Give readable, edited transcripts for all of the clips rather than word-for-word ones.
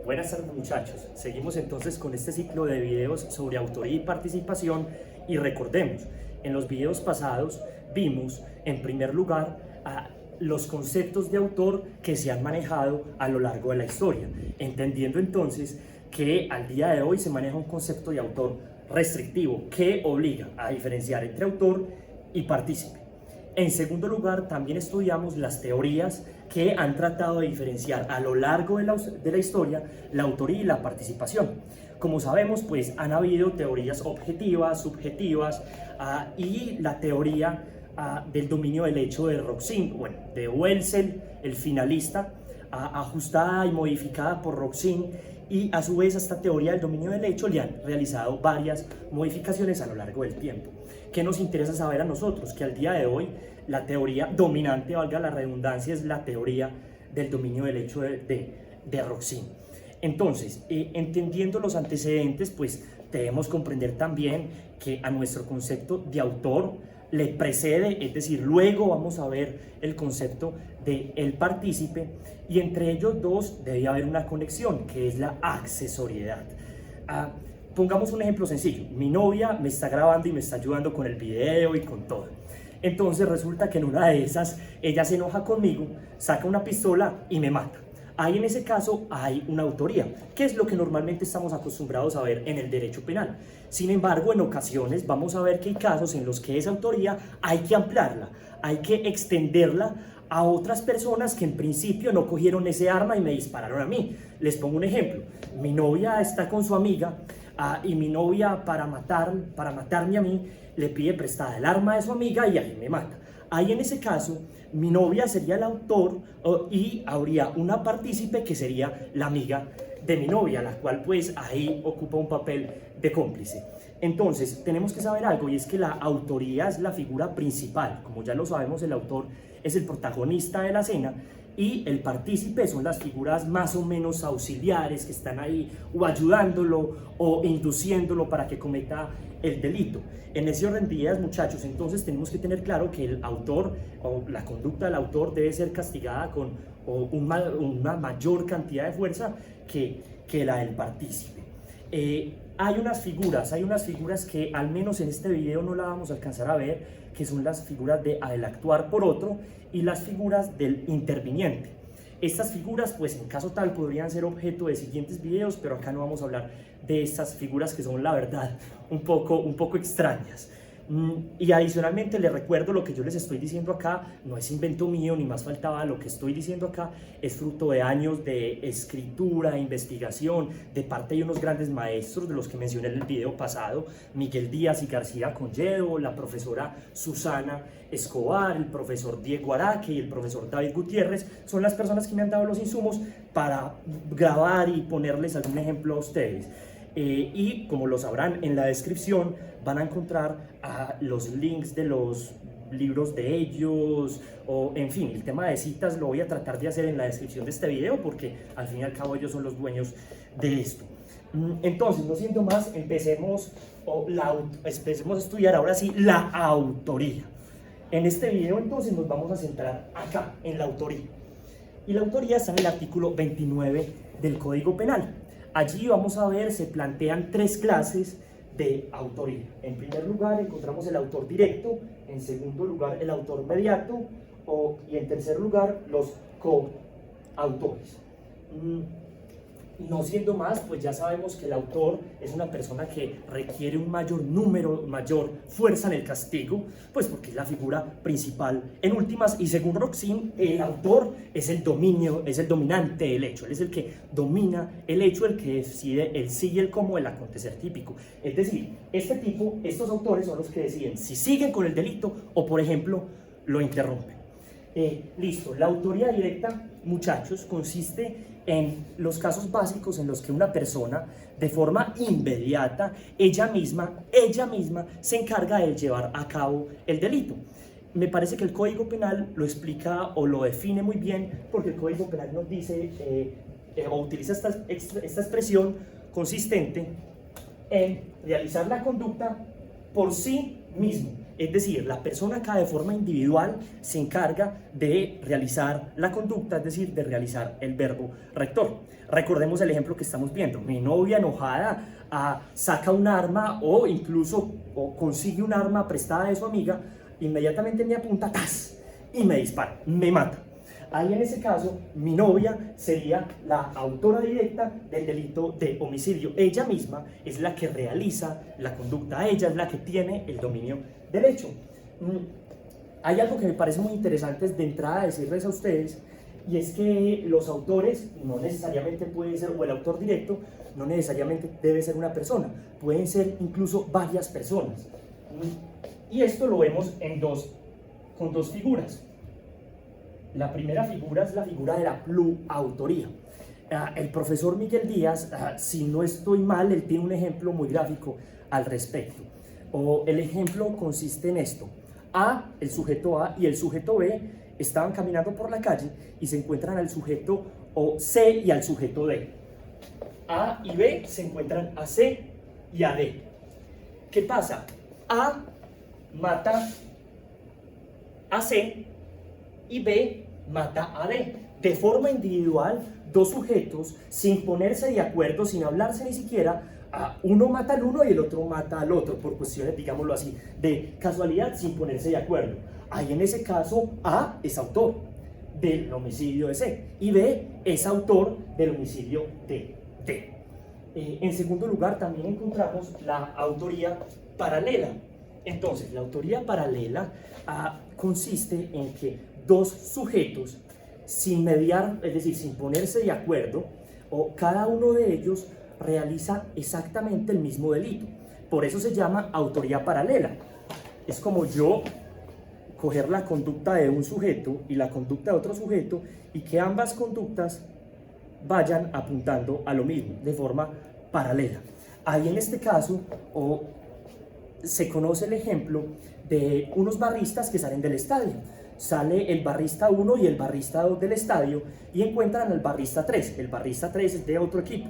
Buenas tardes muchachos, seguimos entonces con este ciclo de videos sobre autoría y participación y recordemos, en los videos pasados vimos en primer lugar los conceptos de autor que se han manejado a lo largo de la historia, entendiendo entonces que al día de hoy se maneja un concepto de autor restrictivo que obliga a diferenciar entre autor y partícipe. En segundo lugar, también estudiamos las teorías que han tratado de diferenciar a lo largo de la historia la autoría y la participación. Como sabemos, pues han habido teorías objetivas, subjetivas y la teoría del dominio del hecho de Roxin, bueno, de Welzel, el finalista, ajustada y modificada por Roxin, y a su vez a esta teoría del dominio del hecho le han realizado varias modificaciones a lo largo del tiempo. ¿Qué nos interesa saber a nosotros? Que al día de hoy la teoría dominante, valga la redundancia, es la teoría del dominio del hecho de Roxin. Entonces, entendiendo los antecedentes, pues debemos comprender también que a nuestro concepto de autor le precede, es decir, luego vamos a ver el concepto de el partícipe, y entre ellos dos debe haber una conexión, que es la accesoriedad. Pongamos un ejemplo sencillo. Mi novia me está grabando y me está ayudando con el video y con todo. Entonces resulta que en una de esas ella se enoja conmigo, saca una pistola y me mata. Ahí en ese caso hay una autoría, que es lo que normalmente estamos acostumbrados a ver en el derecho penal. Sin embargo, en ocasiones vamos a ver que hay casos en los que esa autoría hay que ampliarla, hay que extenderla a otras personas que en principio no cogieron ese arma y me dispararon a mí. Les pongo un ejemplo. Mi novia está con su amiga y mi novia para matarme a mí le pide prestada el arma de su amiga y ahí me mata. Ahí en ese caso mi novia sería el autor y habría una partícipe que sería la amiga de mi novia, la cual pues ahí ocupa un papel de cómplice. Entonces tenemos que saber algo, y es que la autoría es la figura principal. Como ya lo sabemos, el autor es el protagonista de la escena y el partícipe son las figuras más o menos auxiliares que están ahí o ayudándolo o induciéndolo para que cometa el delito. En ese orden de ideas, muchachos, entonces tenemos que tener claro que el autor o la conducta del autor debe ser castigada con una mayor cantidad de fuerza que la del partícipe. Hay unas figuras que al menos en este video no la vamos a alcanzar a ver, que son las figuras del actuar por otro y las figuras del interviniente. Estas figuras, pues en caso tal, podrían ser objeto de siguientes videos, pero acá no vamos a hablar de estas figuras que son, la verdad, un poco extrañas. Y adicionalmente les recuerdo, lo que yo les estoy diciendo acá no es invento mío, ni más faltaba. Lo que estoy diciendo acá es fruto de años de escritura, investigación, de parte de unos grandes maestros de los que mencioné en el video pasado: Miguel Díaz y García Conyedo, la profesora Susana Escobar, el profesor Diego Araque y el profesor David Gutiérrez. Son las personas que me han dado los insumos para grabar y ponerles algún ejemplo a ustedes. Y como lo sabrán, en la descripción van a encontrar los links de los libros de ellos, o en fin, el tema de citas lo voy a tratar de hacer en la descripción de este video, porque al fin y al cabo ellos son los dueños de esto. Entonces, no siendo más, empecemos a estudiar ahora sí la autoría. En este video entonces nos vamos a centrar acá en la autoría, y la autoría está en el artículo 29 del Código Penal. Allí vamos a ver, se plantean tres clases de autoría. En primer lugar encontramos el autor directo, en segundo lugar el autor mediato y en tercer lugar los coautores. No siendo más, pues ya sabemos que el autor es una persona que requiere un mayor fuerza en el castigo, pues porque es la figura principal en últimas, y según Roxin, el autor es el dominante del hecho, él es el que domina el hecho, el que decide el sí y el cómo del acontecer típico. Es decir, estos autores son los que deciden si siguen con el delito o, por ejemplo, lo interrumpen. Listo, la autoría directa, muchachos, consiste en los casos básicos en los que una persona de forma inmediata, ella misma se encarga de llevar a cabo el delito. Me parece que el Código Penal lo explica o lo define muy bien, porque el Código Penal nos dice o utiliza esta expresión consistente en realizar la conducta por sí mismo. Es decir, la persona acá de forma individual se encarga de realizar la conducta, es decir, de realizar el verbo rector. Recordemos el ejemplo que estamos viendo. Mi novia enojada saca un arma o incluso consigue un arma prestada de su amiga, inmediatamente me apunta, ¡tas!, y me dispara, me mata. Ahí en ese caso, mi novia sería la autora directa del delito de homicidio. Ella misma es la que realiza la conducta, ella es la que tiene el dominio del hecho. Hay algo que me parece muy interesante de entrada decirles a ustedes, y es que los autores no necesariamente pueden ser, o el autor directo no necesariamente debe ser una persona, pueden ser incluso varias personas. Y esto lo vemos con dos figuras. La primera figura es la figura de la pluautoría. El profesor Miguel Díaz, si no estoy mal, él tiene un ejemplo muy gráfico al respecto. El ejemplo consiste en esto. El sujeto A y el sujeto B estaban caminando por la calle y se encuentran al sujeto C y al sujeto D. A y B se encuentran a C y a D. ¿Qué pasa? A mata a C y B mata a D. De forma individual, dos sujetos, sin ponerse de acuerdo, sin hablarse ni siquiera, uno mata al uno y el otro mata al otro, por cuestiones, digámoslo así, de casualidad, sin ponerse de acuerdo. Ahí en ese caso, A es autor del homicidio de C y B es autor del homicidio de D. En segundo lugar, también encontramos la autoría paralela. Entonces, la autoría paralela consiste en que dos sujetos, sin mediar, es decir, sin ponerse de acuerdo, cada uno de ellos realiza exactamente el mismo delito. Por eso se llama autoría paralela. Es como yo coger la conducta de un sujeto y la conducta de otro sujeto y que ambas conductas vayan apuntando a lo mismo, de forma paralela. Ahí en este caso se conoce el ejemplo de unos barristas que salen del estadio. Sale el barrista 1 y el barrista 2 del estadio y encuentran al barrista 3. El barrista 3 es de otro equipo.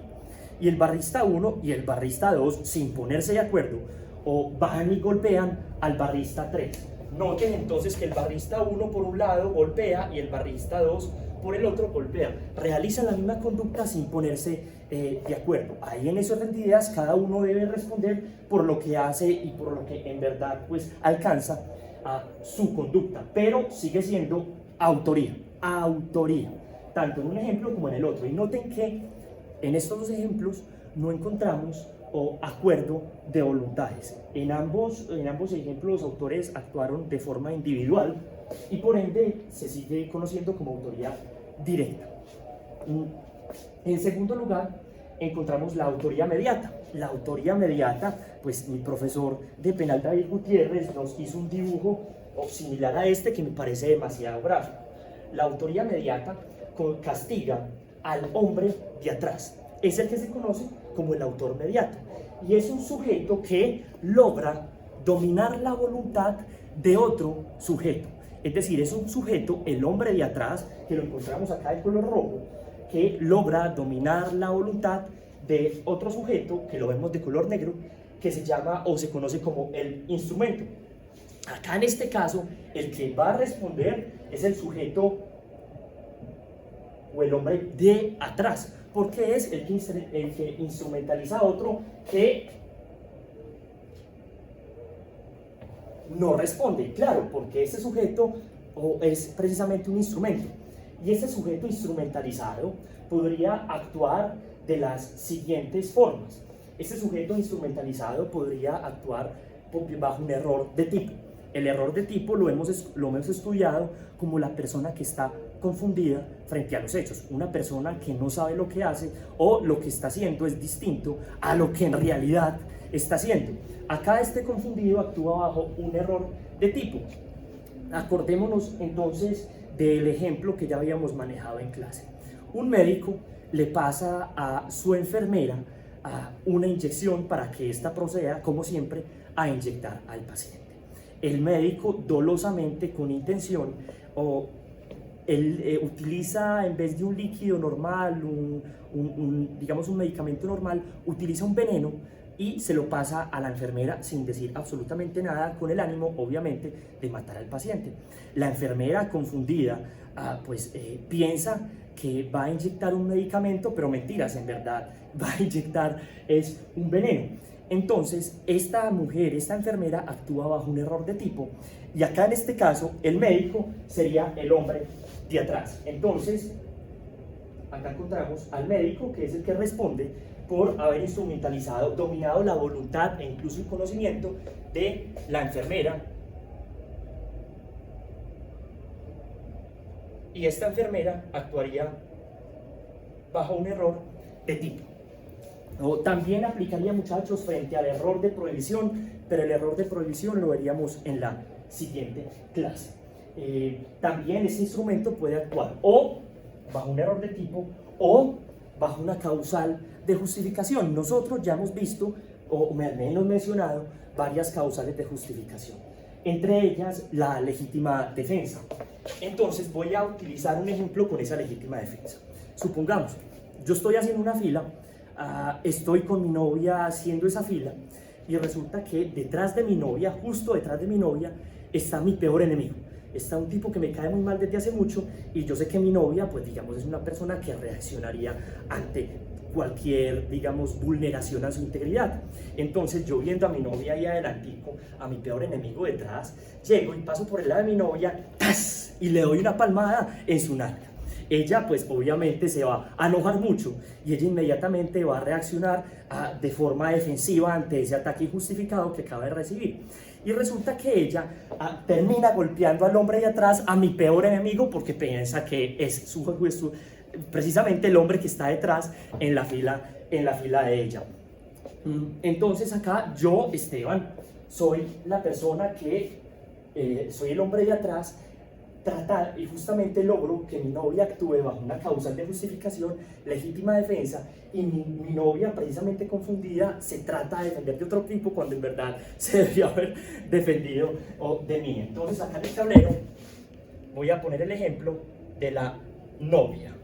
Y el barrista 1 y el barrista 2, sin ponerse de acuerdo, van y golpean al barrista 3. Noten entonces que el barrista 1 por un lado golpea y el barrista 2 por el otro golpea. Realizan la misma conducta sin ponerse de acuerdo. Ahí en ese orden de ideas cada uno debe responder por lo que hace y por lo que en verdad pues alcanza a su conducta, pero sigue siendo autoría, tanto en un ejemplo como en el otro. Y noten que en estos dos ejemplos no encontramos acuerdo de voluntades. En ambos ejemplos los autores actuaron de forma individual y por ende se sigue conociendo como autoría directa. En segundo lugar, encontramos la autoría mediata. La autoría mediata, pues mi profesor de penal David Gutiérrez nos hizo un dibujo similar a este que me parece demasiado gráfico. La autoría mediata castiga al hombre de atrás. Es el que se conoce como el autor mediato. Y es un sujeto que logra dominar la voluntad de otro sujeto. Es decir, es un sujeto, el hombre de atrás, que lo encontramos acá de color rojo, que logra dominar la voluntad de otro sujeto, que lo vemos de color negro, que se llama o se conoce como el instrumento. Acá en este caso, el que va a responder es el sujeto o el hombre de atrás, porque es el que instrumentaliza a otro que no responde. Claro, porque ese sujeto es precisamente un instrumento. Y ese sujeto instrumentalizado podría actuar de las siguientes formas. Este sujeto instrumentalizado podría actuar bajo un error de tipo. El error de tipo lo hemos estudiado como la persona que está confundida frente a los hechos. Una persona que no sabe lo que hace o lo que está haciendo es distinto a lo que en realidad está haciendo. Acá este confundido actúa bajo un error de tipo. Acordémonos entonces del ejemplo que ya habíamos manejado en clase. Un médico le pasa a su enfermera una inyección para que ésta proceda, como siempre, a inyectar al paciente. El médico dolosamente, con intención, él utiliza, en vez de un líquido normal, digamos un medicamento normal, utiliza un veneno y se lo pasa a la enfermera sin decir absolutamente nada, con el ánimo, obviamente, de matar al paciente. La enfermera, confundida, piensa que va a inyectar un medicamento, pero mentiras, en verdad va a inyectar es un veneno. Entonces, esta mujer, esta enfermera, actúa bajo un error de tipo, y acá en este caso, el médico sería el hombre de atrás. Entonces, acá encontramos al médico, que es el que responde por haber instrumentalizado, dominado la voluntad e incluso el conocimiento de la enfermera. Y esta enfermera actuaría bajo un error de tipo. También aplicaría, muchachos, frente al error de prohibición, pero el error de prohibición lo veríamos en la siguiente clase. También ese instrumento puede actuar o bajo un error de tipo o bajo una causal de justificación. Nosotros ya hemos visto, o al menos mencionado, varias causales de justificación, entre ellas la legítima defensa. Entonces voy a utilizar un ejemplo con esa legítima defensa. Supongamos, yo estoy haciendo una fila, estoy con mi novia haciendo esa fila, y resulta que detrás de mi novia, justo detrás de mi novia, está mi peor enemigo. Está un tipo que me cae muy mal desde hace mucho, y yo sé que mi novia, pues digamos, es una persona que reaccionaría ante cualquier, digamos, vulneración a su integridad. Entonces yo, viendo a mi novia ahí adelantico, a mi peor enemigo detrás, llego y paso por el lado de mi novia, ¡tas!, y le doy una palmada en su nalga. Ella, pues obviamente se va a enojar mucho, y ella inmediatamente va a reaccionar de forma defensiva ante ese ataque injustificado que acaba de recibir. Y resulta que ella termina golpeando al hombre de atrás, a mi peor enemigo, porque piensa que es precisamente el hombre que está detrás en la fila de ella. Entonces acá yo, Esteban, soy la persona que soy el hombre de atrás, trata y justamente logro que mi novia actúe bajo una causal de justificación, legítima defensa, y mi novia, precisamente confundida, se trata de defender de otro tipo cuando en verdad se debería haber defendido de mí. Entonces acá en el tablero voy a poner el ejemplo de la novia,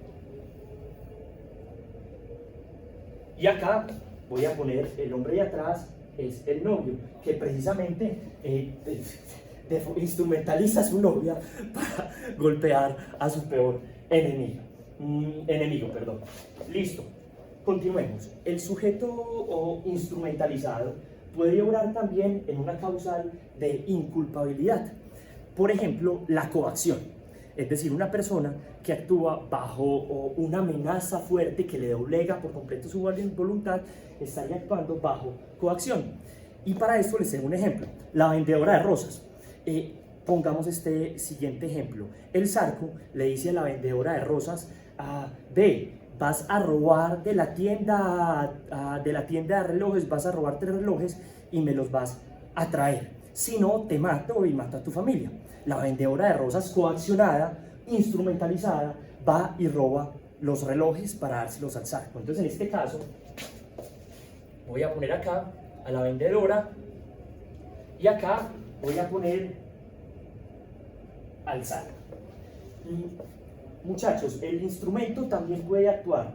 y acá voy a poner el hombre de atrás, es el novio, que precisamente instrumentaliza a su novia para golpear a su peor enemigo. Listo, continuemos. El sujeto instrumentalizado puede obrar también en una causal de inculpabilidad. Por ejemplo, la coacción, es decir, una persona que actúa bajo una amenaza fuerte que le doblega por completo su voluntad, estaría actuando bajo coacción. Y para esto les tengo un ejemplo: la vendedora de rosas. Pongamos este siguiente ejemplo. El Zarco le dice a la vendedora de rosas: ve, vas a robar de la tienda de relojes, vas a robar 3 relojes y me los vas a traer. Si no, te mato y mato a tu familia. La vendedora de rosas, coaccionada, instrumentalizada, va y roba los relojes para dárselos al Zarco. Entonces, en este caso, voy a poner acá a la vendedora, y acá voy a poner al Zarco. Muchachos, el instrumento también puede actuar,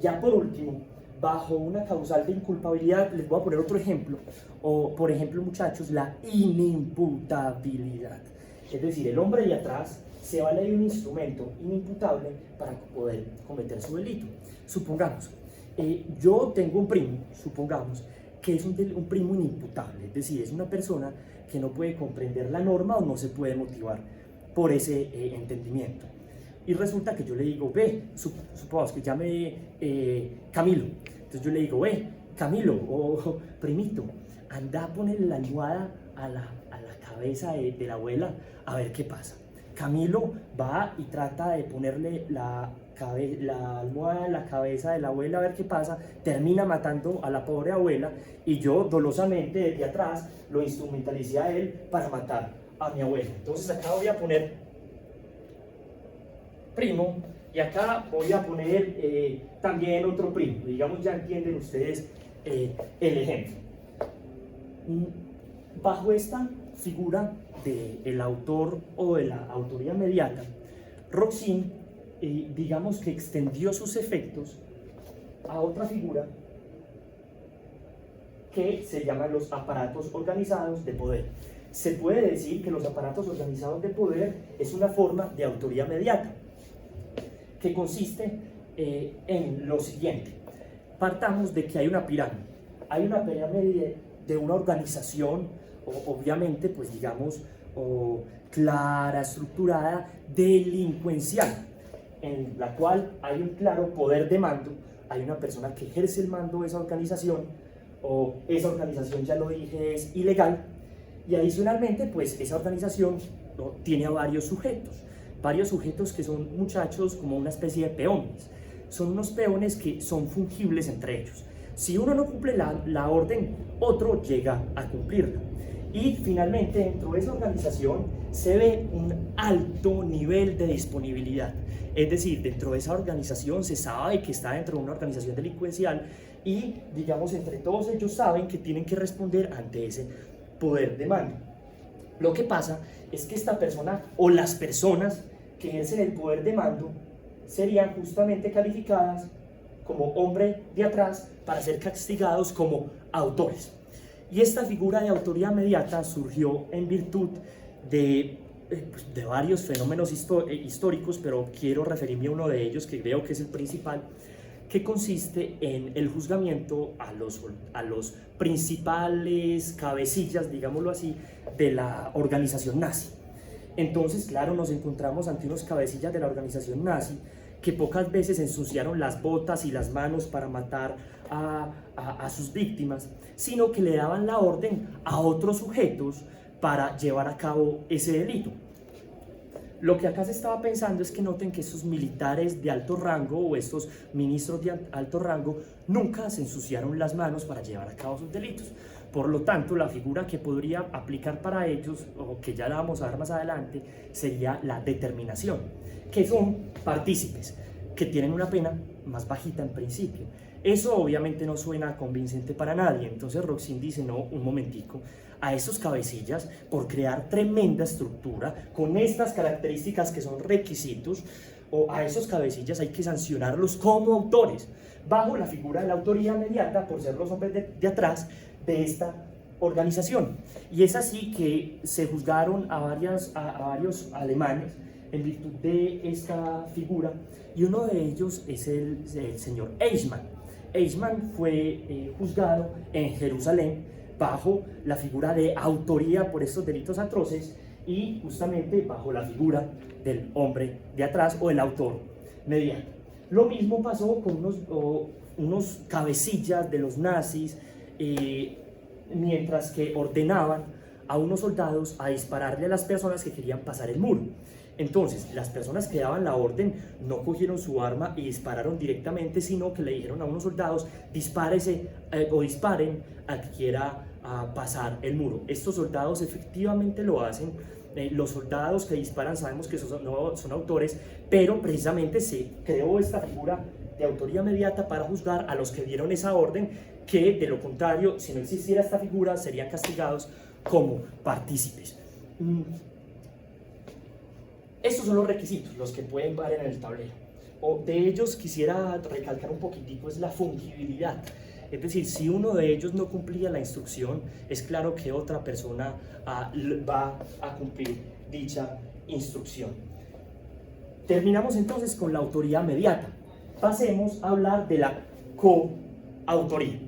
ya por último, bajo una causal de inculpabilidad. Les voy a poner otro ejemplo, o por ejemplo, muchachos, la inimputabilidad. Es decir, el hombre de atrás se vale de un instrumento inimputable para poder cometer su delito. Supongamos, yo tengo un primo, supongamos, que es un primo inimputable, es decir, es una persona que no puede comprender la norma o no se puede motivar por ese entendimiento. Y resulta que yo le digo: ve, supongamos que llame Camilo. Entonces yo le digo: ve, Camilo, o primito, anda a ponerle la almohada a la cabeza de la abuela a ver qué pasa. Camilo va y trata de ponerle la almohada en la cabeza de la abuela a ver qué pasa, termina matando a la pobre abuela, y yo dolosamente desde atrás lo instrumentalicé a él para matar a mi abuela. Entonces acá voy a poner primo, y acá voy a poner también otro primo. Digamos, ya entienden ustedes el ejemplo. Bajo esta figura del autor o de la autoría inmediata, Roxin, digamos que extendió sus efectos a otra figura que se llaman los aparatos organizados de poder. Se puede decir que los aparatos organizados de poder es una forma de autoría mediata, que consiste en lo siguiente. Partamos de que hay una pirámide. Hay una pirámide de una organización, obviamente, pues digamos, clara, estructurada, delincuencial, en la cual hay un claro poder de mando. Hay una persona que ejerce el mando de esa organización, o esa organización, ya lo dije, es ilegal, y adicionalmente, pues esa organización, ¿no?, tiene a varios sujetos que son muchachos como una especie de peones. Son unos peones que son fungibles entre ellos. Si uno no cumple la orden, otro llega a cumplirla. Y finalmente, dentro de esa organización se ve un alto nivel de disponibilidad. Es decir, dentro de esa organización se sabe que está dentro de una organización delincuencial y, digamos, entre todos ellos saben que tienen que responder ante ese poder de mando. Lo que pasa es que esta persona o las personas que ejercen el poder de mando serían justamente calificadas como hombre de atrás para ser castigados como autores. Y esta figura de autoría mediata surgió en virtud de varios fenómenos históricos, pero quiero referirme a uno de ellos que creo que es el principal, que consiste en el juzgamiento a los principales cabecillas, digámoslo así, de la organización nazi. Entonces, claro, nos encontramos ante unos cabecillas de la organización nazi que pocas veces ensuciaron las botas y las manos para matar a sus víctimas, sino que le daban la orden a otros sujetos para llevar a cabo ese delito. Lo que acá se estaba pensando es que noten que estos militares de alto rango o estos ministros de alto rango nunca se ensuciaron las manos para llevar a cabo sus delitos. Por lo tanto, la figura que podría aplicar para ellos, o que ya la vamos a ver más adelante, sería la determinación, que son partícipes, que tienen una pena más bajita en principio. Eso obviamente no suena convincente para nadie. Entonces Roxin dice, no, un momentico, a esos cabecillas, por crear tremenda estructura, con estas características que son requisitos, o a esos cabecillas hay que sancionarlos como autores, bajo la figura de la autoría mediata, por ser los hombres de atrás de esta organización. Y es así que se juzgaron a varios alemanes en virtud de esta figura, y uno de ellos es el señor Eichmann. Eichmann fue juzgado en Jerusalén bajo la figura de autoría por estos delitos atroces y justamente bajo la figura del hombre de atrás o el autor mediato. Lo mismo pasó con unos cabecillas de los nazis, mientras que ordenaban a unos soldados a dispararle a las personas que querían pasar el muro. Entonces, las personas que daban la orden no cogieron su arma y dispararon directamente, sino que le dijeron a unos soldados, disparen al que quiera pasar el muro. Estos soldados efectivamente lo hacen. Los soldados que disparan sabemos que son autores, pero precisamente se creó esta figura de autoría mediata para juzgar a los que dieron esa orden, que de lo contrario, si no existiera esta figura, serían castigados como partícipes. Estos son los requisitos, los que pueden ver en el tablero. De ellos quisiera recalcar un poquitico, es la fungibilidad. Es decir, si uno de ellos no cumplía la instrucción, es claro que otra persona va a cumplir dicha instrucción. Terminamos entonces con la autoría mediata. Pasemos a hablar de la coautoría.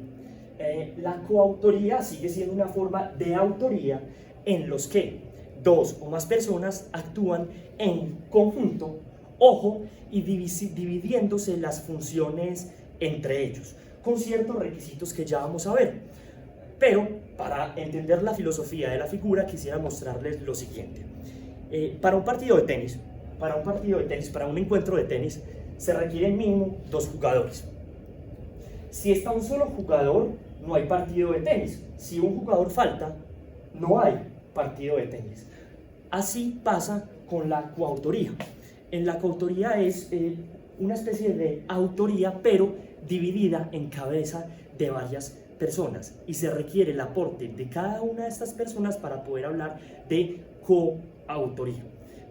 La coautoría sigue siendo una forma de autoría en los que dos o más personas actúan en conjunto, ojo, y dividiéndose las funciones entre ellos, con ciertos requisitos que ya vamos a ver. Pero para entender la filosofía de la figura quisiera mostrarles lo siguiente. Para un encuentro de tenis, se requieren mínimo 2 jugadores. Si está un solo jugador, no hay partido de tenis. Si un jugador falta, no hay partido de tenis. Así pasa con la coautoría. En la coautoría es una especie de autoría, pero dividida en cabeza de varias personas, y se requiere el aporte de cada una de estas personas para poder hablar de coautoría.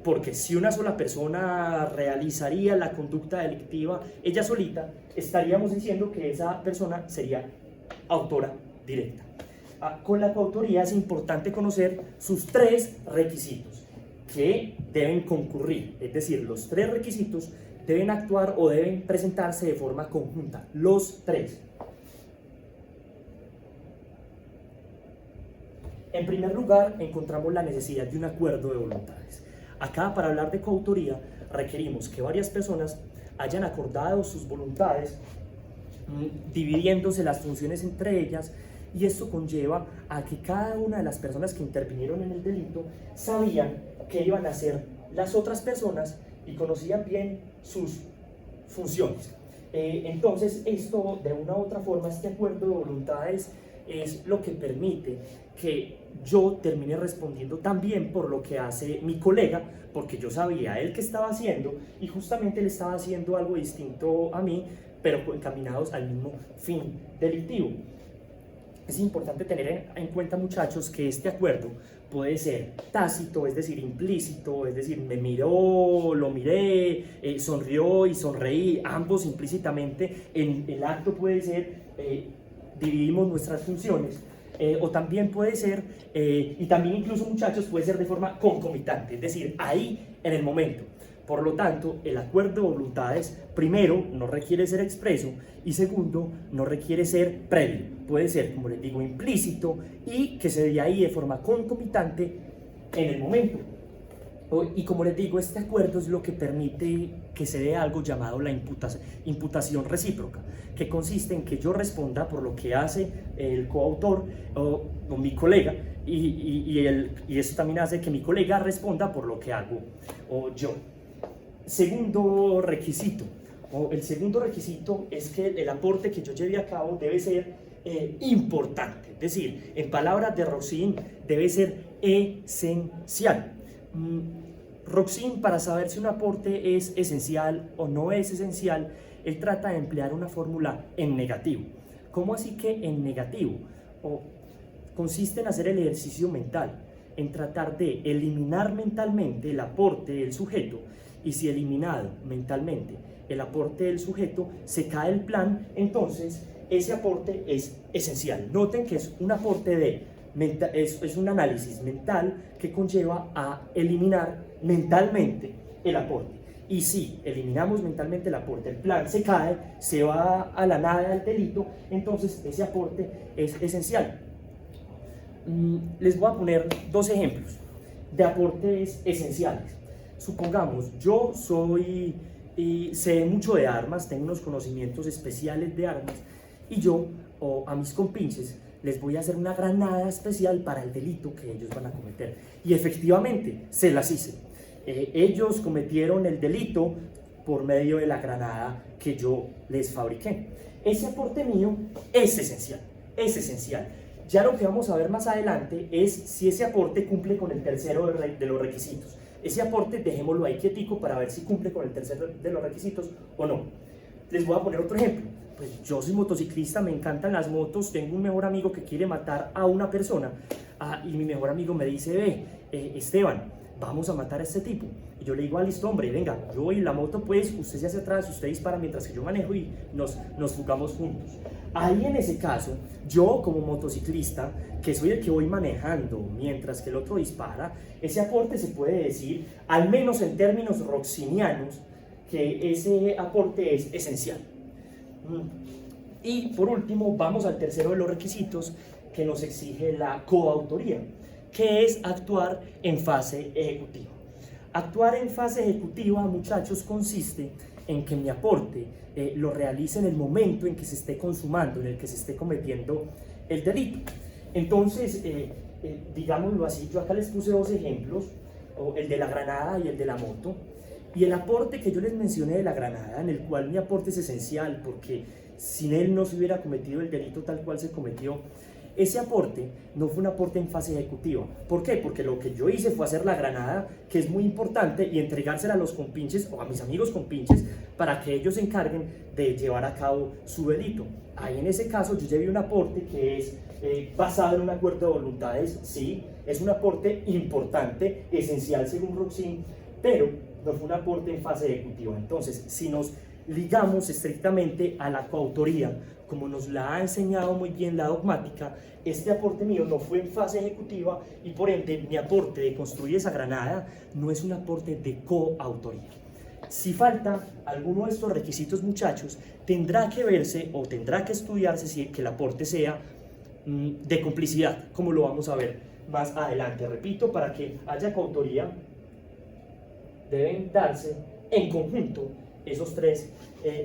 Porque si una sola persona realizaría la conducta delictiva ella solita, estaríamos diciendo que esa persona sería autora directa. Con la coautoría es importante conocer sus 3 requisitos que deben concurrir, es decir, los 3 requisitos deben actuar o deben presentarse de forma conjunta, los 3. En primer lugar, encontramos la necesidad de un acuerdo de voluntades. Acá, para hablar de coautoría, requerimos que varias personas hayan acordado sus voluntades, dividiéndose las funciones entre ellas, y esto conlleva a que cada una de las personas que intervinieron en el delito sabían qué iban a hacer las otras personas y conocían bien sus funciones. Entonces, esto, de una u otra forma, este acuerdo de voluntades es lo que permite que yo termine respondiendo también por lo que hace mi colega, porque yo sabía él qué estaba haciendo y justamente él estaba haciendo algo distinto a mí, pero encaminados al mismo fin delictivo. Es importante tener en cuenta, muchachos, que este acuerdo puede ser tácito, es decir, implícito, es decir, me miró, lo miré, sonrió y sonreí, ambos implícitamente. El acto puede ser, dividimos nuestras funciones, o también puede ser, y también incluso, muchachos, puede ser de forma concomitante, es decir, ahí en el momento. Por lo tanto, el acuerdo de voluntades, primero, no requiere ser expreso y segundo, no requiere ser previo. Puede ser, como les digo, implícito y que se dé ahí de forma concomitante en el momento. Y como les digo, este acuerdo es lo que permite que se dé algo llamado la imputación recíproca, que consiste en que yo responda por lo que hace el coautor o mi colega y eso también hace que mi colega responda por lo que hago o yo. Segundo requisito, el segundo requisito es que el aporte que yo lleve a cabo debe ser importante, es decir, en palabras de Roxin, debe ser esencial. Roxin, para saber si un aporte es esencial o no es esencial, él trata de emplear una fórmula en negativo. ¿Cómo así que en negativo? Consiste en hacer el ejercicio mental, en tratar de eliminar mentalmente el aporte del sujeto, y si eliminado mentalmente el aporte del sujeto se cae el plan, entonces ese aporte es esencial. Noten que es un aporte es un análisis mental que conlleva a eliminar mentalmente el aporte. Y si eliminamos mentalmente el aporte, el plan se cae, se va a la nada del delito, entonces ese aporte es esencial. Les voy a poner 2 ejemplos de aportes esenciales. Supongamos, yo sé mucho de armas, tengo unos conocimientos especiales de armas y yo a mis compinches les voy a hacer una granada especial para el delito que ellos van a cometer. Y efectivamente, se las hice. Ellos cometieron el delito por medio de la granada que yo les fabriqué. Ese aporte mío es esencial, es esencial. Ya lo que vamos a ver más adelante es si ese aporte cumple con el tercero de los requisitos. Ese aporte dejémoslo ahí quietico para ver si cumple con el tercero de los requisitos o no. Les voy a poner otro ejemplo. Pues yo soy motociclista, me encantan las motos, tengo un mejor amigo que quiere matar a una persona y mi mejor amigo me dice, Esteban, vamos a matar a este tipo. Y yo le digo, listo, hombre, venga, yo voy en la moto, pues usted se hace atrás, usted dispara mientras que yo manejo y nos fugamos juntos. Ahí en ese caso, yo como motociclista, que soy el que voy manejando mientras que el otro dispara, ese aporte se puede decir, al menos en términos roxinianos, que ese aporte es esencial. Y por último, vamos al tercero de los requisitos que nos exige la coautoría, que es actuar en fase ejecutiva. Actuar en fase ejecutiva, muchachos, consiste en que mi aporte lo realice en el momento en que se esté consumando, en el que se esté cometiendo el delito. Entonces, digámoslo así, yo acá les puse 2 ejemplos, el de la granada y el de la moto, y el aporte que yo les mencioné de la granada, en el cual mi aporte es esencial porque sin él no se hubiera cometido el delito tal cual se cometió. Ese aporte no fue un aporte en fase ejecutiva. ¿Por qué? Porque lo que yo hice fue hacer la granada, que es muy importante, y entregársela a los compinches o a mis amigos compinches para que ellos se encarguen de llevar a cabo su delito. Ahí en ese caso yo llevé un aporte que es basado en un acuerdo de voluntades, sí, es un aporte importante, esencial según Roxin, pero no fue un aporte en fase ejecutiva. Entonces, si nos ligamos estrictamente a la coautoría, como nos la ha enseñado muy bien la dogmática. Este aporte mío no fue en fase ejecutiva y por ende mi aporte de construir esa granada no es un aporte de coautoría. Si falta alguno de estos requisitos, muchachos, tendrá que verse o tendrá que estudiarse si que el aporte sea de complicidad, como lo vamos a ver más adelante. Repito, para que haya coautoría deben darse en conjunto esos tres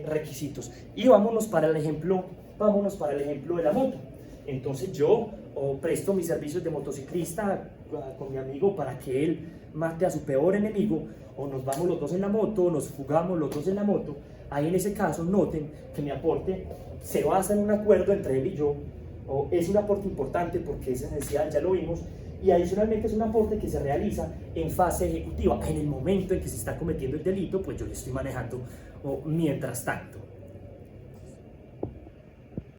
requisitos. Y vámonos para el ejemplo de la moto. Entonces yo presto mis servicios de motociclista con mi amigo para que él mate a su peor enemigo, o nos vamos los dos en la moto, o nos fugamos los dos en la moto. Ahí en ese caso noten que mi aporte se basa en un acuerdo entre él y yo, o es un aporte importante porque es esencial, ya lo vimos, y adicionalmente es un aporte que se realiza en fase ejecutiva. En el momento en que se está cometiendo el delito, pues yo le estoy manejando mientras tanto.